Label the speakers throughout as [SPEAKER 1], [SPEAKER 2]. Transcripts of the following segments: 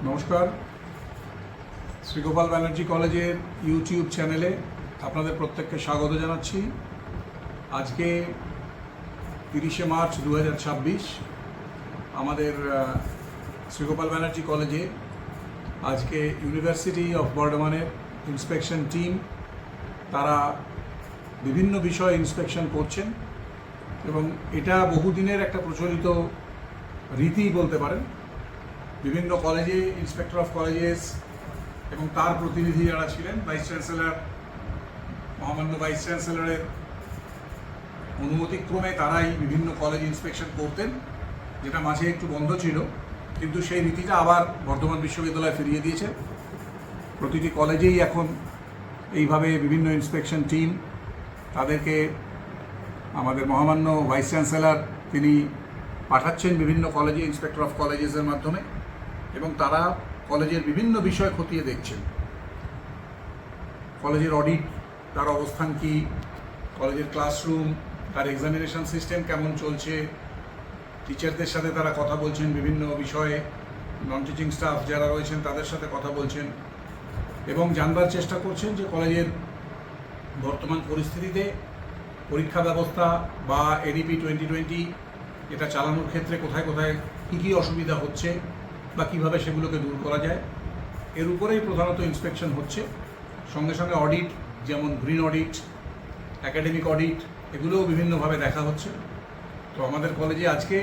[SPEAKER 1] নমস্কার, শ্রীগোপাল ব্যানার্জি কলেজের ইউটিউব চ্যানেলে আপনাদের প্রত্যেককে স্বাগত জানাচ্ছি। আজকে 30শে মার্চ 2026 আমাদের শ্রীগোপাল ব্যানার্জি কলেজে আজকে ইউনিভার্সিটি অফ বর্ধমানের ইন্সপেকশন টিম তারা বিভিন্ন বিষয়ে ইন্সপেকশন করছেন এবং এটা বহুদিনের একটা প্রচলিত রীতি বলতে পারেন। বিভিন্ন কলেজে ইন্সপেক্টর অফ কলেজেস এবং তার প্রতিনিধি যারা ছিলেন ভাইস চ্যান্সেলর, মহামান্য ভাইস চ্যান্সেলরের অনুমতিক্রমে তারাই বিভিন্ন কলেজ ইন্সপেকশন করতেন, যেটা মাঝে একটু বন্ধ ছিল, কিন্তু সেই রীতিটা আবার বর্ধমান বিশ্ববিদ্যালয় ফিরিয়ে দিয়েছে। প্রতিটি কলেজেই এখন এইভাবে বিভিন্ন ইন্সপেকশন টিম তাদেরকে আমাদের মহামান্য ভাইস চ্যান্সেলর তিনি পাঠাচ্ছেন বিভিন্ন কলেজে ইন্সপেক্টর অফ কলেজেসের মাধ্যমে, এবং তারা কলেজের বিভিন্ন বিষয় খতিয়ে দেখছেন। কলেজের অডিট, তার অবস্থান কী, কলেজের ক্লাসরুম, তার এক্সামিনেশন সিস্টেম কেমন চলছে, টিচারদের সাথে তারা কথা বলছেন বিভিন্ন বিষয়ে, নন টিচিং স্টাফ যারা রয়েছেন তাদের সাথে কথা বলছেন এবং জানবার চেষ্টা করছেন যে কলেজের বর্তমান পরিস্থিতিতে পরীক্ষা ব্যবস্থা বা এডিপি 2020 এটা চালানোর ক্ষেত্রে কোথায় কোথায় কী কী অসুবিধা হচ্ছে বা কীভাবে সেগুলোকে দূর করা যায়, এর উপরেই প্রধানত ইন্সপেকশন হচ্ছে। সঙ্গে সঙ্গে অডিট, যেমন গ্রিন অডিট, একাডেমিক অডিট, এগুলোও বিভিন্নভাবে দেখা হচ্ছে। তো আমাদের কলেজে আজকে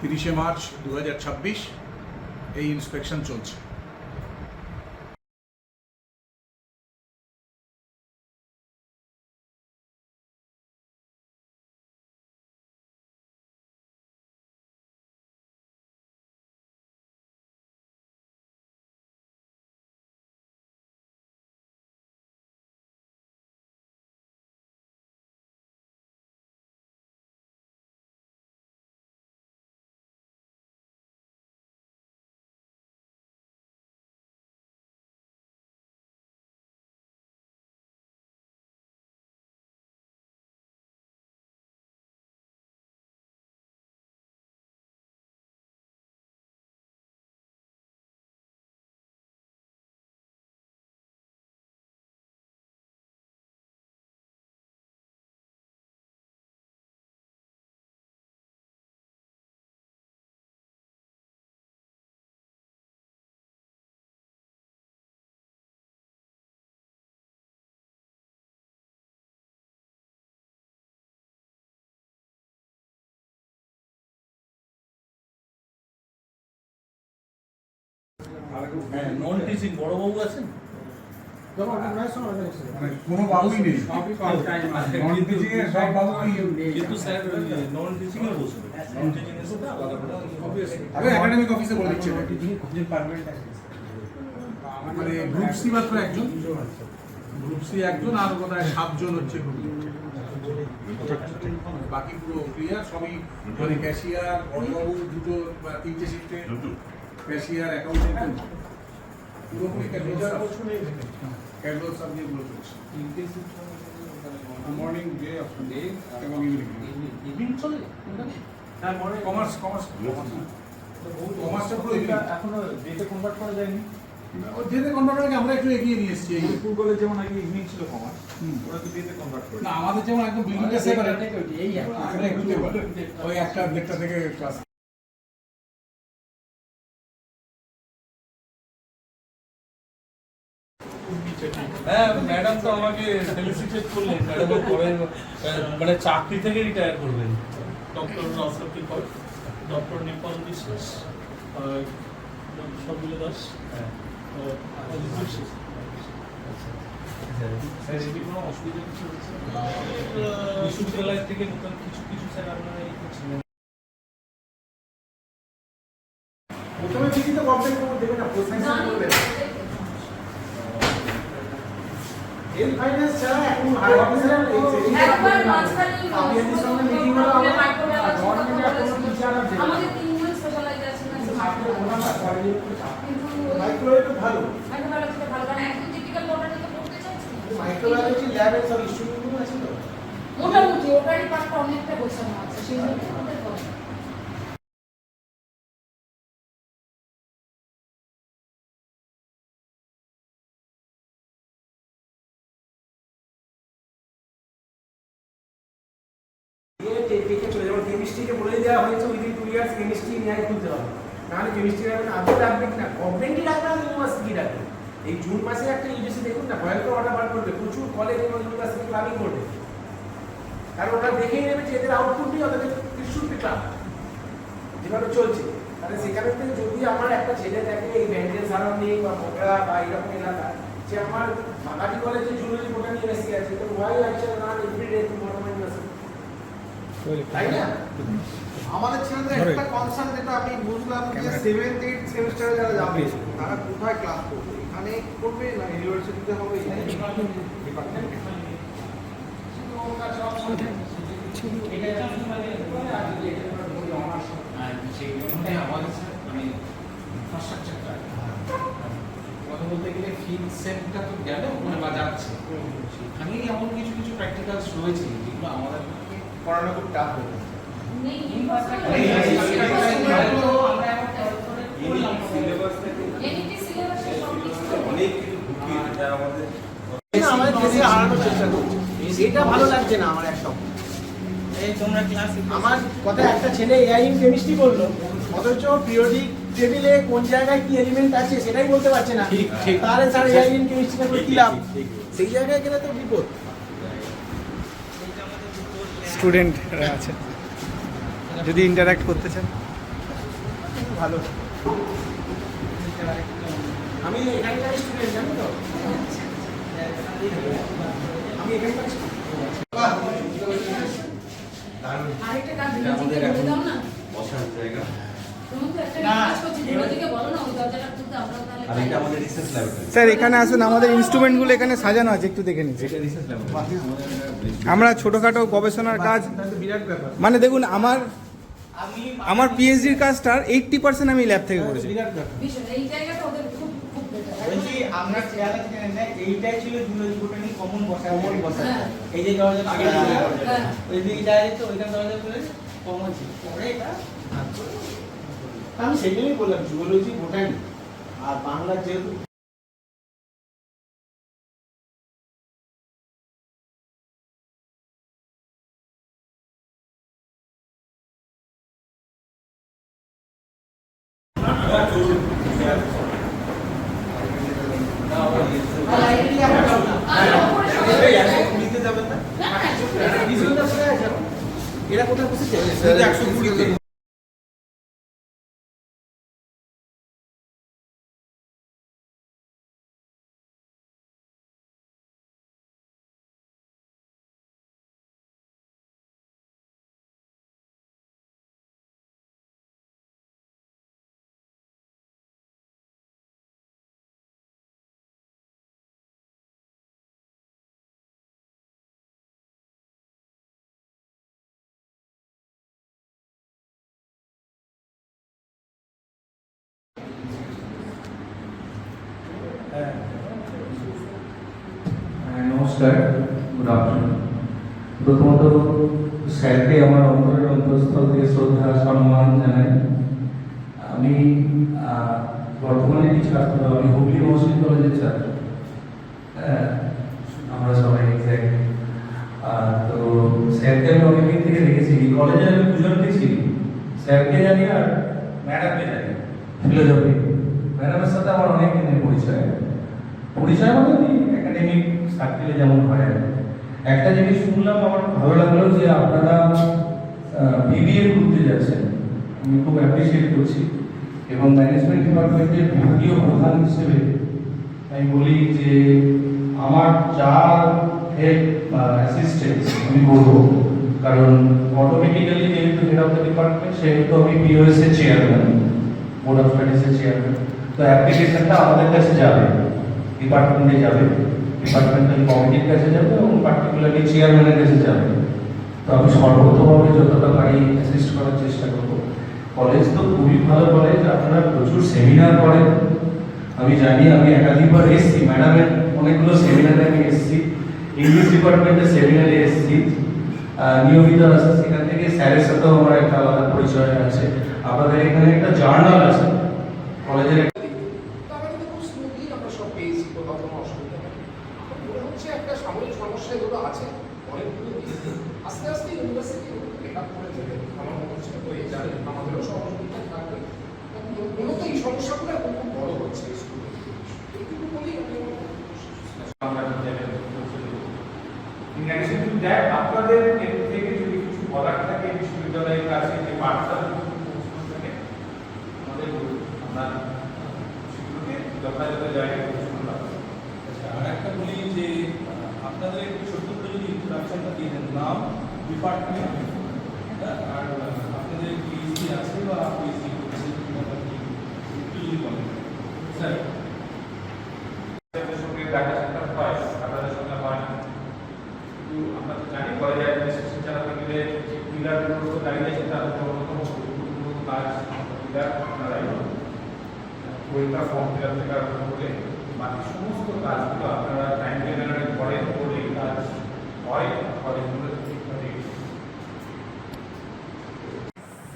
[SPEAKER 1] 30শে মার্চ 2026 এই ইন্সপেকশন চলছে।
[SPEAKER 2] নন টিচিং বড় বাবু আছেন?
[SPEAKER 1] কোনো বাবুই নেই, নন টিচিং এর সব বাবুই,
[SPEAKER 2] কিন্তু স্যার নন টিচিং এর বসবে, নন টিচিং এর সাথে আলাদা
[SPEAKER 1] আরে একাডেমিক অফিসে বলে দিচ্ছে মানে গ্রুপ সি মাত্র একজন, গ্রুপ সি একজন, আর বোধহয় 7 জন হচ্ছে গ্রুপ ডি। বাকি পুরো ক্লিয়ার, সবই মানে ক্যাশিয়ার, বড়বাবু দুটো বা 3টে শিফটে ক্যাশিয়ার, অ্যাকাউন্টেন্ট, পুরোপুরি ক্যাজুয়াল সাবজেক্টগুলো চলছে। মর্নিং, ডে, আফটারনুন এবং
[SPEAKER 2] ইভিনিং চলে।
[SPEAKER 1] কমার্সটা পুরো
[SPEAKER 2] এখনো ডেতে কনভার্ট করা যায়নি।
[SPEAKER 1] ডেতে কনভার্ট হয়ে আমরা একটু এগিয়ে নিয়ে এসেছি।
[SPEAKER 2] স্কুল কলেজ যেমন আগে ইভিনিং ছিল কমার্স, ওরা তো ডেতে কনভার্ট করে
[SPEAKER 1] না, আমাদের যেমন একদম বিল্ডিংটা সেপারেট, ওই একটা দেড়টা থেকে ক্লাস।
[SPEAKER 2] হ্যাঁ, ম্যাডাম তো আমাকে ফেলিসিটেট করলেন, ম্যাডাম পরে মানে চাকরি থেকে রিটায়ার করবেন। ডক্টর রাসলকি কর, ডক্টর নেপাল বিশ্বাস, সবগুলো দাস। হ্যাঁ, কোনো অসুবিধা কিছু হচ্ছে বিশ্ববিদ্যালয় থেকে নতুন কিছু কিছু স্যার আপনারা এই করছিলেন।
[SPEAKER 1] প্রথমে ঠিকই তো কমপ্লেন করবো, দেবে না প্রসেনশন করবে এল ফাইন্যান্স ছাড়া এখন হায়ার অফিসার
[SPEAKER 3] একবার মাঝখানে
[SPEAKER 1] আপনাদের সঙ্গে মিটিং হলো গভর্নমেন্টের কোনো টিচার আছে
[SPEAKER 3] আমাদের 3 জন স্পেশালাইজেশন আছে।
[SPEAKER 1] আপনি ওনার না কলেজে মাইক্রোওয়েভ ভালো,
[SPEAKER 3] মাইক্রোবায়োলজি ভালো, কারণ একদম টিপিক্যাল বটানি তো পড়তে চাইছি।
[SPEAKER 1] মাইক্রোবায়োলজি ল্যাবের সব ইনস্ট্রুমেন্টগুলো আছে তো
[SPEAKER 3] মোটামুটি ওটারই পার্টটা অনেকটা গোছানো আছে, সেই জন্য
[SPEAKER 4] দিয়ে দেখে চলে যেমন কেমিস্ট্রিকে বলে দেওয়া হয়েছে উইদিন 2 ইয়ার্স কেমিস্ট্রি নিয়ে খুলতে হবে, নাহলে কেমিস্ট্রি রাখবেন আদৌ রাখবে কিনা, গভর্নমেন্টই রাখবে না ইউনিভার্সিটি রাখবে। এই জুন মাসে একটা ইউজিসি দেখুন না ভয়ঙ্কর অর্ডার বার করবে, প্রচুর কলেজ এবং ইউনিভার্সিটি ক্লাবিং করবে, কারণ ওটা দেখেই নেবে যে এদের আউটপুটই ওদের শুড ক্লাব যেভাবে চলছে। তাহলে সেখানে থেকে যদি আমার একটা ছেলে দেখে এই ব্যান্ডেল সারাউন্ডিং বা মোগরা বা এরকম এলাকা যে আমার মাগাটি কলেজে জুলজি বোটানি এসে আছে, তো ওয়াই আইছে না এভরিডে টু মনোমেন্ট ইউনিভার্সিটি, তাই না?
[SPEAKER 5] আমাদের ছেলেদের একটা কনসার্ন যেটা আমি বুঝলাম যে 7th 8th সেমিস্টারে যারা যাবে তারা কোথায় ক্লাস করবে, এখানে করবে না ইউনিভার্সিটিতে হবে?
[SPEAKER 6] কথা বলতে গেলে ফিল্ড সেটটা তো গেল মানে বা যাচ্ছে, সেখানেই এমন কিছু কিছু প্র্যাকটিক্যালস রয়েছে যেগুলো আমাদের পড়ানো খুব টাফ হয়ে যাচ্ছে।
[SPEAKER 3] নেই এমনিতে সিলেবাসে সব কিছু
[SPEAKER 6] অনেক কিছু ঢুকিয়ে যেটা আমাদের
[SPEAKER 4] আমাদের দেশে হারানোর চেষ্টা করছে, এটা ভালো লাগছে না আমার একদম। আমার কথা একটা ছেলে এআই ইন কেমিস্ট্রি বললো, অথচ পিরিয়ডিক টেবিলে কোন জায়গায় কি এলিমেন্ট আছে সেটাই বলতে পারছে না, তাহলে স্যার এআই ইন কেমিস্ট্রি করে কি লাভ? সেই জায়গায় গেলে তো বিপদ।
[SPEAKER 5] স্টুডেন্টরা আছে যদি ইন্টারঅ্যাক্ট করতে চান
[SPEAKER 4] ভালো, আমি এখানকার স্টুডেন্ট জানি তো, আমি এখানকার
[SPEAKER 3] আরেকটা কাজ বিরোধীকে বলে দাও না,
[SPEAKER 6] বসার জায়গা
[SPEAKER 3] তুমি তো একটা কাজ করছো বিরোধীকে বলো না ওই দরজাটা খুলতে, আমরা তাহলে
[SPEAKER 6] আর এটা আমাদের রিসার্চ ল্যাবরেটরি,
[SPEAKER 5] স্যার এখানে আসুন, আমাদের ইনস্ট্রুমেন্টগুলো এখানে সাজানো আছে, একটু দেখে নিন।
[SPEAKER 6] এটা রিসার্চ ল্যাবরেটরি
[SPEAKER 5] আমরা ছোটোখাটো গবেষণার কাজ,
[SPEAKER 4] বিরাট ব্যাপার,
[SPEAKER 5] মানে দেখুন আমার পিএইচডির কাজটার 80% আমি ল্যাব থেকে করেছি।
[SPEAKER 4] বিরাট ব্যাপার।
[SPEAKER 3] ভীষণ এই জায়গাটা ওদের খুব খুব বেটার।
[SPEAKER 7] বলছি আপনার চেয়ারে জানেন না এইটাই ছিল জুলজি বোটানি কমন বসা
[SPEAKER 3] হ্যাঁ।
[SPEAKER 7] এই যে দরজা আগে
[SPEAKER 3] হ্যাঁ।
[SPEAKER 7] ওই দিকে যায় তো ওইখানে দরজা খুলে কমন ছিল পরে এটা
[SPEAKER 4] আমি সেটাই বললাম জুওলজি বোটানি আর বাংলা যেহেতু
[SPEAKER 3] আর লাইব্রেরি আমরা যাবো না। আর ওপরে সবাই
[SPEAKER 4] পুলিশে যাবেন না,
[SPEAKER 3] না না
[SPEAKER 4] বিজয়টা পড়ে আছে এখন। এরা কোথায় বসেছে? 120-তে।
[SPEAKER 8] নমস্কার, গুড আফটারনুন। প্রথমত স্যারকে আমার অন্তরের অন্তঃস্থল থেকে শ্রদ্ধা সম্মান জানাই। আমি বর্তমানে কি ছাত্র, আমি হুগলি মহসিন কলেজের ছাত্র। আমরা সবাই এক্স্যাক্টলি। তো স্যারকে আমি অনেকদিন থেকে দেখেছি, এই কলেজে আমি দুজনকে চিনি, স্যারকে জানি আর ম্যাডামকে জানি। ফিলোসফি ম্যাডামের সাথে আমার অনেক দিনের পরিচয় মানে একাডেমিক সার্কেলে যেমন হয় আর কি। একটা জিনিস শুনলাম, আমার ভালো লাগলো যে আপনারা বিবিএ করতে যাচ্ছেন, আমি খুব অ্যাপ্রিসিয়েট করছি। এবং ম্যানেজমেন্ট ডিপার্টমেন্টের বিভাগীয় প্রধান হিসেবে আমি বলি যে আমার যা হেল্প বা অ্যাসিস্ট্যান্স আমি করবো, কারণ অটোমেটিক্যালি যেহেতু হেড অফ দ্য ডিপার্টমেন্ট সেহেতু আমি পিওএস এর চেয়ারম্যান, বোর্ড অফ স্টাডিজের চেয়ারম্যান। তো অ্যাপ্লিকেশনটা আমাদের কাছে যাবে, ডিপার্টমেন্টে যাবে, ডিপার্টমেন্টাল কমিটির কাছে যাবে এবং পার্টিকুলারলি চেয়ারম্যানের কাছে যাবে। তো আমি সর্বতভাবে যতটা পারি অ্যাসিস্ট করার চেষ্টা করব। কলেজ তো খুবই ভালো কলেজ, আপনারা প্রচুর সেমিনার করেন, আমি জানি, আমি একাধিকবার এসেছি, ম্যাডামের অনেকগুলো সেমিনারে আমি এসেছি, ইংলিশ ডিপার্টমেন্টের সেমিনারে এসেছি, নিয়মিত আছে, সেখান থেকে স্যারের সাথেও আমার একটা আলাদা পরিচয় আছে। আপনাদের এখানে একটা জার্নাল আছে কলেজের,
[SPEAKER 4] তারা কিন্তু খুব স্মুথলি আমরা সব পেয়েছি, কোথাও কোনো অসুবিধা নেই। মনে হচ্ছে একটা সাময়িক সমস্যা এগুলো আছে, অনেকগুলো আস্তে আস্তে ইউনিভার্সিটি আমরা ইন অ্যাডিশন টু দ্যাট আপনাদের এর থেকে যদি কিছু বলার থাকে বিশ্ববিদ্যালয়ের কাছে যে বার্তা পৌঁছানো থাকে আমাদের আমরা সেগুলোকে যথাযথ জায়গায় পৌঁছানো লাগবে।
[SPEAKER 2] আর একটা বলি যে আপনাদের একটু ছোট্ট করে যদি ইন্ট্রোডাকশনটা দিয়ে দেন, নাম, ডিপার্টমেন্ট, আর আপনাদের পিএইচডি আছে বা পিএইচডি করছেন কিংবা কি একটু যদি বলেন স্যার।
[SPEAKER 4] আপনাদের সঙ্গে ডাটা সেন্টার হয়, আপনাদের সঙ্গে হয় না, কিন্তু আমরা তো জানি কলেজ অ্যাডমিনিস্ট্রেশন চালাতে গেলে যে পিলারগুলো তো দাঁড়িয়ে আছে তার অন্যতম গুরুত্বপূর্ণ কাজ পিলার আপনারাই পরীক্ষা ফর্ম ফিল আপ থেকে আরম্ভ করে বাকি সমস্ত কাজগুলো আপনারা টাইম টেবিলের করেন, করে কাজ হয় কলেজগুলো ঠিকভাবে।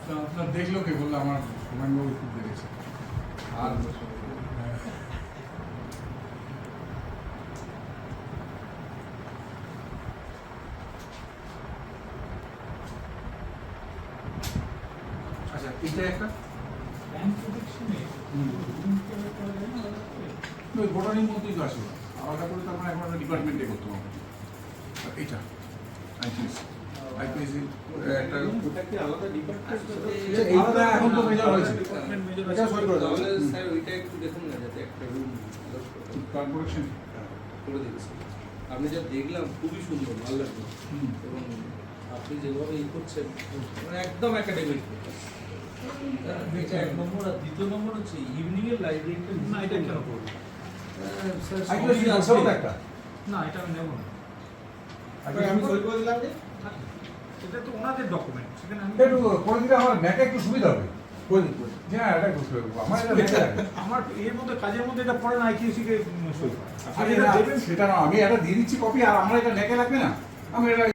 [SPEAKER 1] তো আপনার দেখলো কে বললো? আমার হুমায়ুনবাবু খুব দেখেছে। আর আচ্ছা, এটা একটা ভোটারের মধ্যেই তো আসে, আলাদা করে তো আমরা এখন একটা ডিপার্টমেন্টে করতে হবে। আর এটা আইপিএসি একটা
[SPEAKER 7] ওটা কি আলাদা ডিপার্টমেন্ট?
[SPEAKER 1] আলাদা এখন তো মেজর হয়েছে।
[SPEAKER 7] এটা সই করে দাও।
[SPEAKER 9] তাহলে স্যার ওইটা একটু দেখুন না, যাতে একটা রুম
[SPEAKER 1] কর্পোরেশন
[SPEAKER 9] করে দিচ্ছি। আপনি যা দেখলাম খুবই সুন্দর, ভালো লাগলো, এবং আপনি যেভাবে ই করছেন মানে একদম একাডেমিক।
[SPEAKER 2] এটা এক নম্বর। আর দ্বিতীয় নম্বর হচ্ছে ইভিনিং এর লাইব্রেরিটা
[SPEAKER 7] না, এটা কেন করবো?
[SPEAKER 1] একটা
[SPEAKER 7] না, এটা আমি নেব না।
[SPEAKER 5] আমি সই করে দিলাম যে
[SPEAKER 7] এটা তো ওনাদের ডকুমেন্ট, সেখানে আমি
[SPEAKER 1] একটু করে দিলে আমার ন্যাকে একটু সুবিধা হবে। করে দিন, হ্যাঁ, এটা বুঝতে পারবো। আমার এটা ন্যাকে লাগে।
[SPEAKER 7] আমার এর মধ্যে কাজের মধ্যে এটা পড়ে না, আইকিউসি কে সই করা। আপনি
[SPEAKER 1] আরে
[SPEAKER 7] এটা
[SPEAKER 1] না,
[SPEAKER 7] দেবেন
[SPEAKER 1] সেটা না, আমি এটা দিয়ে দিচ্ছি কপি, আর আমার এটা ন্যাকে লাগবে না। আমি এটা